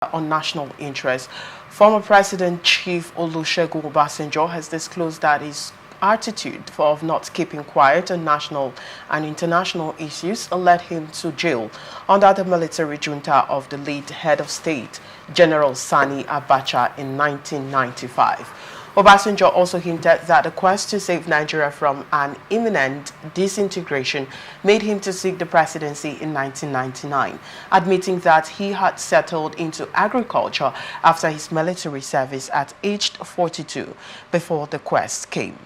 on national interest. Former President Chief Olusegun Obasanjo has disclosed that his attitude of not keeping quiet on national and international issues led him to jail under the military junta of the late head of state, General Sanni Abacha, in 1995. Obasanjo also hinted that the quest to save Nigeria from an imminent disintegration made him to seek the presidency in 1999, admitting that he had settled into agriculture after his military service at age 42 before the quest came.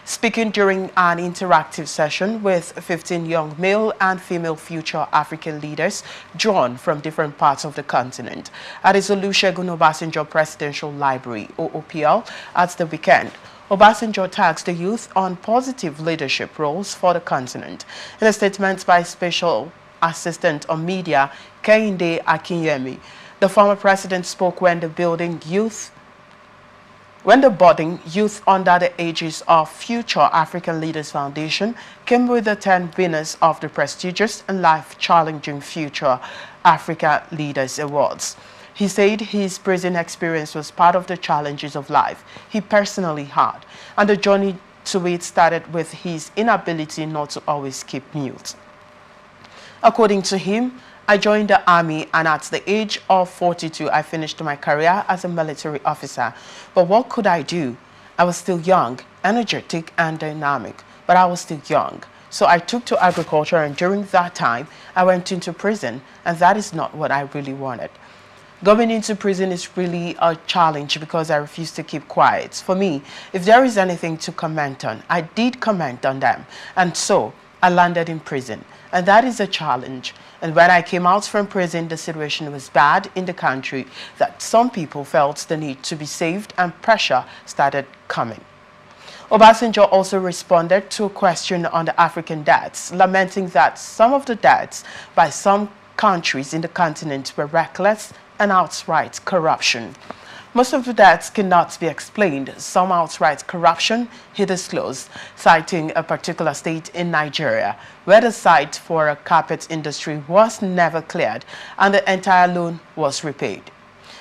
Speaking during an interactive session with 15 young male and female future African leaders drawn from different parts of the continent at the Olusegun Obasanjo Presidential Library, OOPL, at the weekend, Obasanjo tasked the youth on positive leadership roles for the continent. In a statement by Special Assistant on Media, Kehinde Akinyemi, the former president spoke when the budding youth under the aegis of Future African Leaders Foundation came with the 10 winners of the prestigious and life-challenging Future Africa Leaders Awards. He said his prison experience was part of the challenges of life he personally had, and the journey to it started with his inability not to always keep mute. According to him, I joined the army, and at the age of 42, I finished my career as a military officer. But what could I do? I was still young, energetic, and dynamic, but I was still young. So I took to agriculture, and during that time, I went into prison, and that is not what I really wanted. Going into prison is really a challenge because I refuse to keep quiet. For me, if there is anything to comment on, I did comment on them, and so I landed in prison, and that is a challenge. And when I came out from prison, the situation was bad in the country that some people felt the need to be saved, and pressure started coming. Obasanjo also responded to a question on the African debts, lamenting that some of the debts by some countries in the continent were reckless and outright corruption. Most of the debts cannot be explained. Some outright corruption, he disclosed, citing a particular state in Nigeria, where the site for a carpet industry was never cleared and the entire loan was repaid.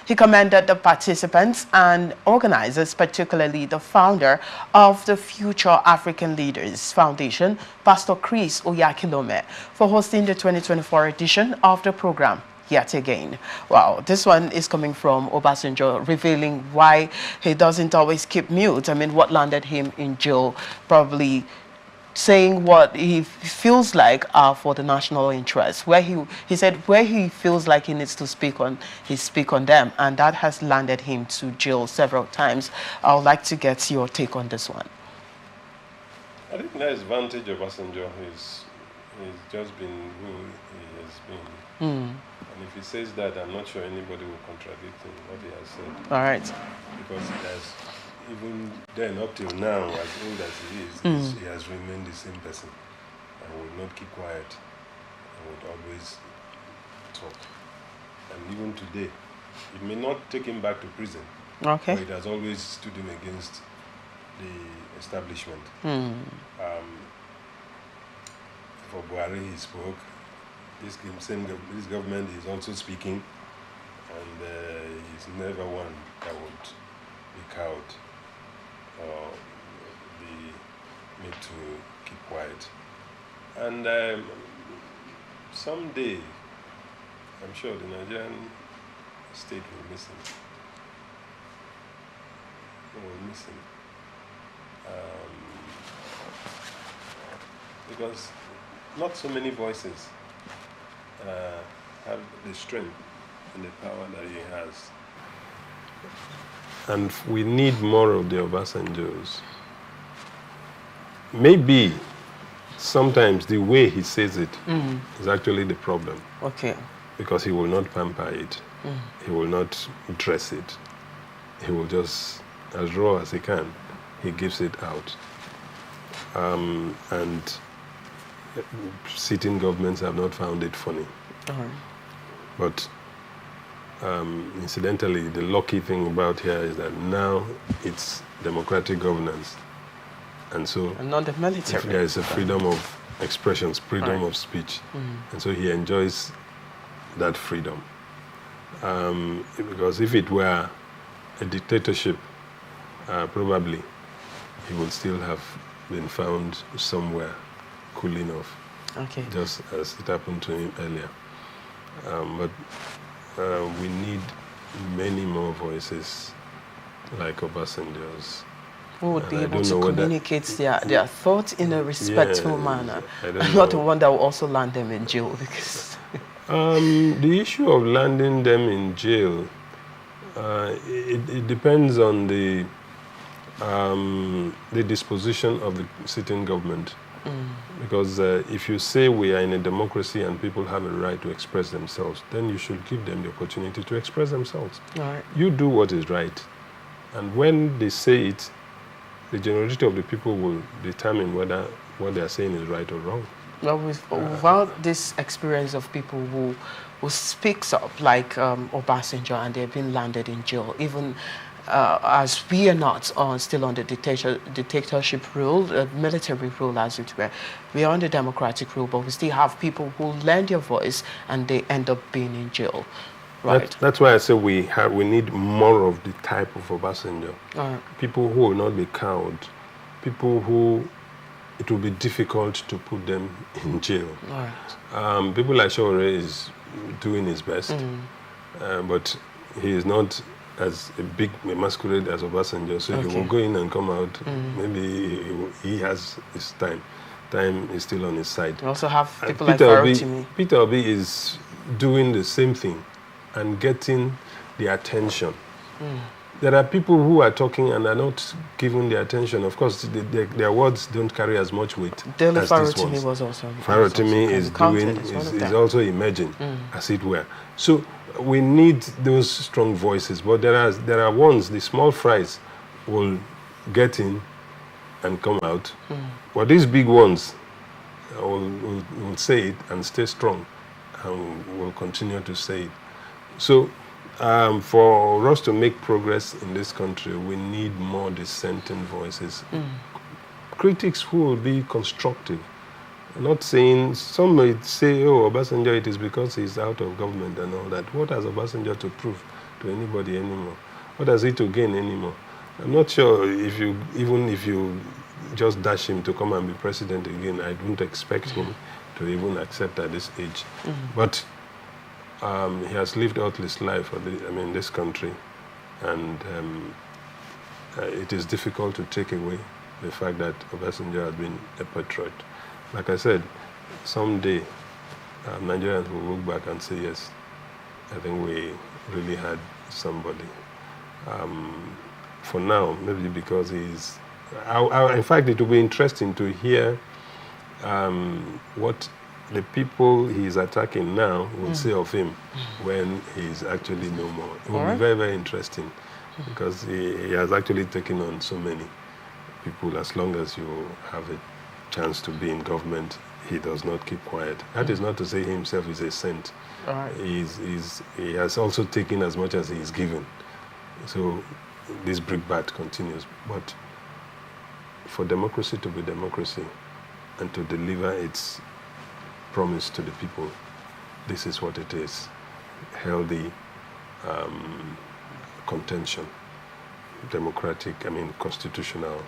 He commended the participants and organizers, particularly the founder of the Future African Leaders Foundation, Pastor Chris Oyakilome, for hosting the 2024 edition of the program. Yet again. Wow, this one is coming from Obasanjo, revealing why he doesn't always keep mute. I mean, what landed him in jail, probably saying what he feels like for the national interest. Where he said where he feels like he needs to speak on, he speak on them, and that has landed him to jail several times. I would like to get your take on this one. I think the advantage of Obasanjo is he's just been who he has been. And if he says that, I'm not sure anybody will contradict him, what he has said. All right. Because even then, up till now, as old as he is, he has remained the same person and would not keep quiet and would always talk. And even today, it may not take him back to prison, okay, but it has always stood him against the establishment. For Buhari, he spoke. This government is also speaking, and he's never one that would be cowed or be made to keep quiet. And someday, I'm sure the Nigerian state will miss him. They will miss him. Because not so many voices have the strength and the power that he has. And we need more of the Obasanjos. Maybe sometimes the way he says it is actually the problem. Okay. Because he will not pamper it. He will not dress it. He will just, as raw as he can, he gives it out. And sitting governments have not found it funny. But incidentally, the lucky thing about here is that now it's democratic governance. And so and not the military. There is a freedom of expression, freedom of speech. And so he enjoys that freedom. Because if it were a dictatorship, probably he would still have been found somewhere cooling off, just as it happened to him earlier. But we need many more voices like Obasanjo's. Who would be able to communicate their thoughts in a respectful manner. Not the one that will also land them in jail. Because the issue of landing them in jail, it depends on the disposition of the sitting government. Because if you say we are in a democracy and people have a right to express themselves, then you should give them the opportunity to express themselves. Right. You do what is right. And when they say it, the generality of the people will determine whether what they are saying is right or wrong. Well, without this experience of people who speaks up, like Obasanjo, and they've been landed in jail, even as we are not still under dictatorship rule, military rule as it were, we are under democratic rule, but we still have people who lend their voice and they end up being in jail. Right. That's why I say we need more of the type of Obasanjo. People who will not be cowed, people who it will be difficult to put them in jail. Right. People like Shore is doing his best, but he is not as a big masquerade as Obasanjo, so he will go in and come out. Maybe he has his time. Time is still on his side. You also have people like Farotimi. Peter Obi is doing the same thing and getting the attention. There are people who are talking and are not given the attention. Of course, their words don't carry as much weight as Farotimi these ones. was also. Farotimi is also emerging, as it were. So we need those strong voices, but there are ones, the small fries will get in and come out. But these big ones will say it and stay strong and will continue to say it. So for us to make progress in this country, we need more dissenting voices. Critics who will be constructive. Not saying, some may say, oh, Obasanjo, it is because he's out of government and all that. What has Obasanjo to prove to anybody anymore? What has he to gain anymore? I'm not sure even if you just dash him to come and be president again, I wouldn't expect him to even accept at this age. But he has lived out his life for this country, and it is difficult to take away the fact that Obasanjo has been a patriot. Like I said, someday Nigerians will look back and say, yes, I think we really had somebody. For now, maybe because he's... in fact, it will be interesting to hear what the people he's attacking now will say of him when he's actually no more. It will be very, very interesting because he has actually taken on so many people. As long as you have a chance to be in government, he does not keep quiet. That is not to say he himself is a saint. He has also taken as much as he is given. So this brickbat continues. But for democracy to be democracy and to deliver its promise to the people, this is what it is. Healthy contention, constitutional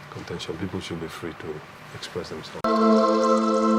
contention. People should be free to express themselves.